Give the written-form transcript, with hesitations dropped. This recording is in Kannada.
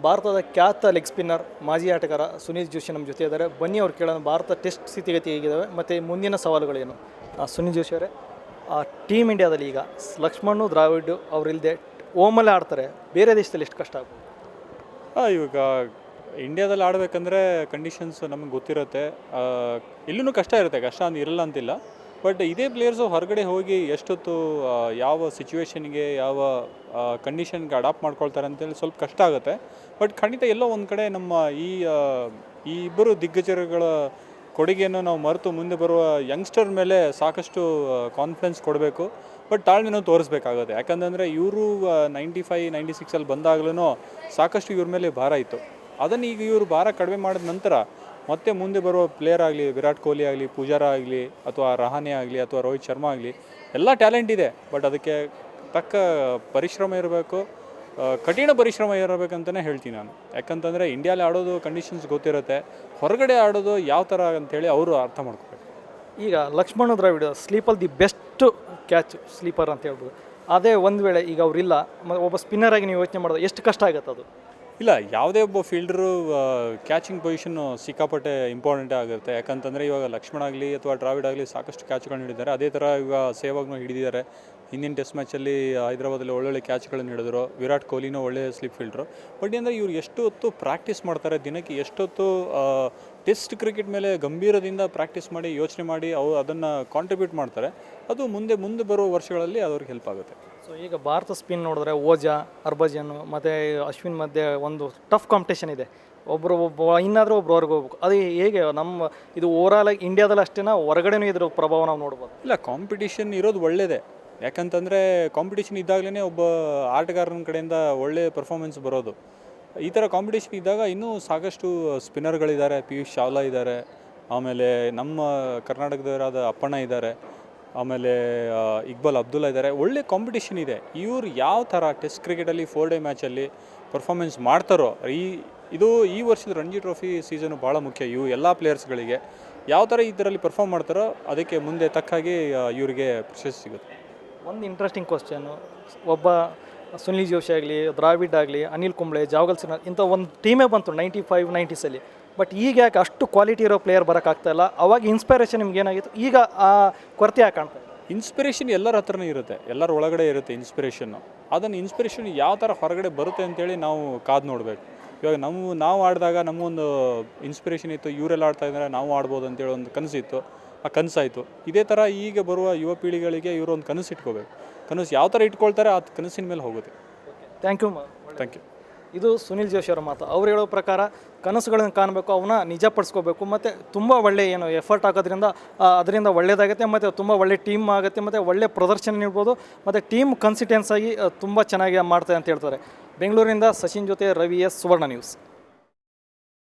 ಭಾರತದ ಖ್ಯಾತ ಲೆಗ್ ಸ್ಪಿನ್ನರ್ ಮಾಜಿ ಆಟಗಾರ ಸುನಿಲ್ ಜೋಶಿ ನಮ್ಮ ಜೊತೆ ಇದ್ದಾರೆ. ಬನ್ನಿ ಅವ್ರು ಕೇಳೋಣ ಭಾರತ ಟೆಸ್ಟ್ ಸ್ಥಿತಿಗತಿ ಹೇಗಿದ್ದಾವೆ ಮತ್ತು ಮುಂದಿನ ಸವಾಲುಗಳೇನು. ಸುನಿಲ್ ಜೋಶಿ ಅವರೇ, ಟೀಮ್ ಇಂಡಿಯಾದಲ್ಲಿ ಈಗ ಲಕ್ಷ್ಮಣ್ ದ್ರಾವಿಡ್ ಅವರಿಲ್ಲದೆ ಓಮಲ್ಲೇ ಆಡ್ತಾರೆ, ಬೇರೆ ದೇಶದಲ್ಲಿ ಎಷ್ಟು ಕಷ್ಟ ಆಗ್ಬೋದು? ಇವಾಗ ಇಂಡಿಯಾದಲ್ಲಿ ಆಡಬೇಕಂದ್ರೆ ಕಂಡೀಷನ್ಸ್ ನಮಗೆ ಗೊತ್ತಿರುತ್ತೆ. ಇಲ್ಲೂ ಕಷ್ಟ ಇರುತ್ತೆ, ಕಷ್ಟ ಅಂತ ಇರಲ್ಲ ಅಂತಿಲ್ಲ. ಬಟ್ ಇದೇ ಪ್ಲೇಯರ್ಸು ಹೊರಗಡೆ ಹೋಗಿ ಎಷ್ಟೊತ್ತು ಯಾವ ಸಿಚುವೇಶನ್ಗೆ ಯಾವ ಕಂಡೀಷನ್ಗೆ ಅಡಾಪ್ಟ್ ಮಾಡ್ಕೊಳ್ತಾರೆ ಅಂತೇಳಿ ಸ್ವಲ್ಪ ಕಷ್ಟ ಆಗುತ್ತೆ. ಬಟ್ ಖಂಡಿತ ಎಲ್ಲೋ ಒಂದು ಕಡೆ ನಮ್ಮ ಈ ಇಬ್ಬರು ದಿಗ್ಗಜರುಗಳ ಕೊಡುಗೆಯನ್ನು ನಾವು ಮರೆತು ಮುಂದೆ ಬರುವ ಯಂಗ್ಸ್ಟರ್ ಮೇಲೆ ಸಾಕಷ್ಟು ಕಾನ್ಫಿಡೆನ್ಸ್ ಕೊಡಬೇಕು. ಬಟ್ ತಾಳ್ಮೆನೂ ತೋರಿಸ್ಬೇಕಾಗುತ್ತೆ. ಯಾಕಂತಂದರೆ ಇವರು 95, 96 ಬಂದಾಗಲೂ ಸಾಕಷ್ಟು ಇವ್ರ ಮೇಲೆ ಭಾರ ಇತ್ತು. ಅದನ್ನು ಈಗ ಇವರು ಭಾರ ಕಡಿಮೆ ಮಾಡಿದ ನಂತರ ಮತ್ತೆ ಮುಂದೆ ಬರುವ ಪ್ಲೇಯರ್ ಆಗಲಿ, ವಿರಾಟ್ ಕೊಹ್ಲಿ ಆಗಲಿ, ಪೂಜಾರ ಆಗಲಿ, ಅಥವಾ ರಹಾನೆ ಆಗಲಿ, ಅಥವಾ ರೋಹಿತ್ ಶರ್ಮಾ ಆಗಲಿ, ಎಲ್ಲ ಟ್ಯಾಲೆಂಟ್ ಇದೆ. ಬಟ್ ಅದಕ್ಕೆ ತಕ್ಕ ಪರಿಶ್ರಮ ಇರಬೇಕು, ಕಠಿಣ ಪರಿಶ್ರಮ ಇರಬೇಕಂತಲೇ ಹೇಳ್ತೀನಿ ನಾನು. ಯಾಕಂತಂದರೆ ಇಂಡಿಯಾಲಿ ಆಡೋದು ಕಂಡೀಷನ್ಸ್ ಗೊತ್ತಿರುತ್ತೆ, ಹೊರಗಡೆ ಆಡೋದು ಯಾವ ಥರ ಅಂಥೇಳಿ ಅವರು ಅರ್ಥ ಮಾಡ್ಕೋಬೇಕು. ಈಗ ಲಕ್ಷ್ಮಣ್ ದ್ರಾವಿಡ್ ಸ್ಲೀಪಲ್ಲಿ ದಿ ಬೆಸ್ಟ್ ಕ್ಯಾಚ್ ಸ್ಲೀಪರ್ ಅಂತ ಹೇಳ್ಬೋದು. ಅದೇ ಒಂದು ವೇಳೆ ಈಗ ಅವರಿಲ್ಲ, ಒಬ್ಬ ಸ್ಪಿನ್ನರ್ ಆಗಿ ನೀವು ಯೋಚನೆ ಮಾಡೋದು ಎಷ್ಟು ಕಷ್ಟ ಆಗುತ್ತೆ ಅದು? ಇಲ್ಲ, ಯಾವುದೇ ಒಬ್ಬ ಫೀಲ್ಡರು ಕ್ಯಾಚಿಂಗ್ ಪೊಸಿಷನ್ನು ಸಿಕ್ಕಾಪಟ್ಟೆ ಇಂಪಾರ್ಟೆಂಟೇ ಆಗುತ್ತೆ. ಯಾಕಂತಂದರೆ ಇವಾಗ ಲಕ್ಷ್ಮಣ್ ಆಗಲಿ ಅಥವಾ ದ್ರಾವಿಡ್ ಆಗಲಿ ಸಾಕಷ್ಟು ಕ್ಯಾಚ್ಗಳನ್ನು ಹಿಡಿದ್ದಾರೆ. ಅದೇ ಥರ ಇವಾಗ ಸೇವಾಗ್ನೂ ಹಿಡಿದಿದ್ದಾರೆ. ಹಿಂದಿನ ಟೆಸ್ಟ್ ಮ್ಯಾಚಲ್ಲಿ ಹೈದರಾಬಾದಲ್ಲಿ ಒಳ್ಳೊಳ್ಳೆ ಕ್ಯಾಚ್ಗಳನ್ನು ಹಿಡಿದ್ರು. ವಿರಾಟ್ ಕೊಹ್ಲಿನೂ ಒಳ್ಳೆಯ ಸ್ಲಿಪ್ ಫೀಲ್ಡ್ರು. ಬಟ್ ಅಂದರೆ ಇವ್ರು ಎಷ್ಟು ಹೊತ್ತು ಪ್ರಾಕ್ಟೀಸ್ ಮಾಡ್ತಾರೆ, ದಿನಕ್ಕೆ ಎಷ್ಟೊತ್ತು ಟೆಸ್ಟ್ ಕ್ರಿಕೆಟ್ ಮೇಲೆ ಗಂಭೀರದಿಂದ ಪ್ರಾಕ್ಟೀಸ್ ಮಾಡಿ ಯೋಚನೆ ಮಾಡಿ ಅದನ್ನು ಕಾಂಟ್ರಿಬ್ಯೂಟ್ ಮಾಡ್ತಾರೆ. ಅದು ಮುಂದೆ ಬರುವ ವರ್ಷಗಳಲ್ಲಿ ಅವ್ರಿಗೆ ಹೆಲ್ಪ್ ಆಗುತ್ತೆ. ಸೊ ಈಗ ಭಾರತ ಸ್ಪಿನ್ ನೋಡಿದ್ರೆ ಓಜಾ, ಹರ್ಭಜನ್ ಮತ್ತು ಅಶ್ವಿನ್ ಮಧ್ಯೆ ಒಂದು ಟಫ್ ಕಾಂಪಿಟೇಷನ್ ಇದೆ. ಒಬ್ಬ ಇನ್ನಾದರೂ ಒಬ್ರು ಹೊರಗೆ ಹೋಗ್ಬೇಕು. ಅದು ಹೇಗೆ ನಮ್ಮ ಇದು ಓವರಾಲಾಗಿ ಇಂಡಿಯಾದಲ್ಲಿ ಅಷ್ಟೇನಾ, ಹೊರಗಡೆನೂ ಇದ್ರ ಪ್ರಭಾವ ನಾವು ನೋಡ್ಬೋದು? ಇಲ್ಲ, ಕಾಂಪಿಟೇಷನ್ ಇರೋದು ಒಳ್ಳೆಯದೇ. ಯಾಕಂತಂದರೆ ಕಾಂಪಿಟೇಷನ್ ಇದ್ದಾಗಲೇ ಒಬ್ಬ ಆಟಗಾರನ ಕಡೆಯಿಂದ ಒಳ್ಳೆಯ ಪರ್ಫಾರ್ಮೆನ್ಸ್ ಬರೋದು. ಈ ಥರ ಕಾಂಪಿಟೇಷನ್ ಇದ್ದಾಗ ಇನ್ನೂ ಸಾಕಷ್ಟು ಸ್ಪಿನ್ನರ್ಗಳಿದ್ದಾರೆ. ಪಿಯೂಷ್ ಚಾವ್ಲಾ ಇದ್ದಾರೆ, ಆಮೇಲೆ ನಮ್ಮ ಕರ್ನಾಟಕದವರಾದ ಅಪ್ಪಣ್ಣ ಇದ್ದಾರೆ, ಆಮೇಲೆ ಇಕ್ಬಾಲ್ ಅಬ್ದುಲ್ಲಾ ಇದ್ದಾರೆ. ಒಳ್ಳೆ ಕಾಂಪಿಟೇಷನ್ ಇದೆ. ಇವರು ಯಾವ ಥರ ಟೆಸ್ಟ್ ಕ್ರಿಕೆಟಲ್ಲಿ 4 ಡೇ ಮ್ಯಾಚಲ್ಲಿ ಪರ್ಫಾರ್ಮೆನ್ಸ್ ಮಾಡ್ತಾರೋ, ಈ ವರ್ಷದ ರಣಜಿ ಟ್ರೋಫಿ ಸೀಸನು ಭಾಳ ಮುಖ್ಯ. ಎಲ್ಲ ಪ್ಲೇಯರ್ಸ್ಗಳಿಗೆ ಯಾವ ಥರ ಇದರಲ್ಲಿ ಪರ್ಫಾರ್ಮ್ ಮಾಡ್ತಾರೋ ಅದಕ್ಕೆ ಮುಂದೆ ತಕ್ಕಾಗಿ ಇವರಿಗೆ ಪ್ರಶಸ್ತಿ ಸಿಗುತ್ತೆ. ಒಂದು ಇಂಟ್ರೆಸ್ಟಿಂಗ್ ಕ್ವಶನ್ನು, ಒಬ್ಬ ಸುನಿಲ್ ಜೋಶಿ ಆಗಲಿ, ದ್ರಾವಿಡ್ ಆಗಲಿ, ಅನಿಲ್ ಕುಂಬ್ಳೆ, ಜಾವಗಲ್ ಸಿನ್ಹಾ ಇಂಥ ಒಂದು ಟೀಮೇ ಬಂತು 95, 90ಸಲ್ಲಿ. ಬಟ್ ಈಗ ಯಾಕೆ ಅಷ್ಟು ಕ್ವಾಲಿಟಿ ಇರೋ ಪ್ಲೇಯರ್ ಬರೋಕ್ಕಾಗ್ತಾಯಿಲ್ಲ? ಅವಾಗ ಇನ್ಸ್ಪಿರೇಷನ್ ನಿಮ್ಗೆ ಏನಾಗಿತ್ತು, ಈಗ ಆ ಕೊರತೆ ಯಾಕೆ ಕಾಣ್ತಾ ಇದೆ? ಇನ್ಸ್ಪಿರೇಷನ್ ಎಲ್ಲರ ಹತ್ರನೇ ಇರುತ್ತೆ, ಎಲ್ಲರ ಒಳಗಡೆ ಇರುತ್ತೆ ಇನ್ಸ್ಪಿರೇಷನ್ನು. ಅದನ್ನು ಇನ್ಸ್ಪಿರೇಷನ್ ಯಾವ ಥರ ಹೊರಗಡೆ ಬರುತ್ತೆ ಅಂತೇಳಿ ನಾವು ಕಾದು ನೋಡಬೇಕು. ಇವಾಗ ನಾವು ಆಡಿದಾಗ ನಮಗೊಂದು ಇನ್ಸ್ಪಿರೇಷನ್ ಇತ್ತು, ಇವರೆಲ್ಲ ಆಡ್ತಾ ಇದ್ದಾರೆ, ನಾವು ಆಡ್ಬೋದು ಅಂತೇಳಿ ಒಂದು ಕನಸಿತ್ತು. ಆ ಕನಸಾಯಿತು. ಇದೇ ಥರ ಈಗ ಬರುವ ಯುವ ಪೀಳಿಗೆಗಳಿಗೆ ಇವರು ಒಂದು ಕನಸು ಇಟ್ಕೋಬೇಕು. ಕನಸು ಯಾವ ಥರ ಇಟ್ಕೊಳ್ತಾರೆ ಆ ಕನಸಿನ ಮೇಲೆ ಹೋಗುತ್ತೆ. Thank you. ಇದು ಸುನಿಲ್ ಜೋಶಿ ಅವರ ಮಾತು. ಅವ್ರು ಹೇಳೋ ಪ್ರಕಾರ ಕನಸುಗಳನ್ನು ಕಾಣಬೇಕು, ಅವನ್ನ ನಿಜಪಡಿಸ್ಕೋಬೇಕು, ಮತ್ತು ತುಂಬ ಒಳ್ಳೆಯ ಎಫರ್ಟ್ ಹಾಕೋದ್ರಿಂದ ಅದರಿಂದ ಒಳ್ಳೆಯದಾಗುತ್ತೆ, ಮತ್ತು ತುಂಬ ಒಳ್ಳೆ ಟೀಮ್ ಆಗುತ್ತೆ, ಮತ್ತು ಒಳ್ಳೆ ಪ್ರದರ್ಶನ ನೀಡ್ಬೋದು, ಮತ್ತು ಟೀಮ್ ಕನ್ಸಿಸ್ಟೆನ್ಸ್ ಆಗಿ ತುಂಬ ಚೆನ್ನಾಗಿ ಮಾಡ್ತಾರೆ ಅಂತ ಹೇಳ್ತಾರೆ. ಬೆಂಗಳೂರಿನಿಂದ ಸಚಿನ್ ಜೊತೆ ರವಿ ಎಸ್, ಸುವರ್ಣ ನ್ಯೂಸ್.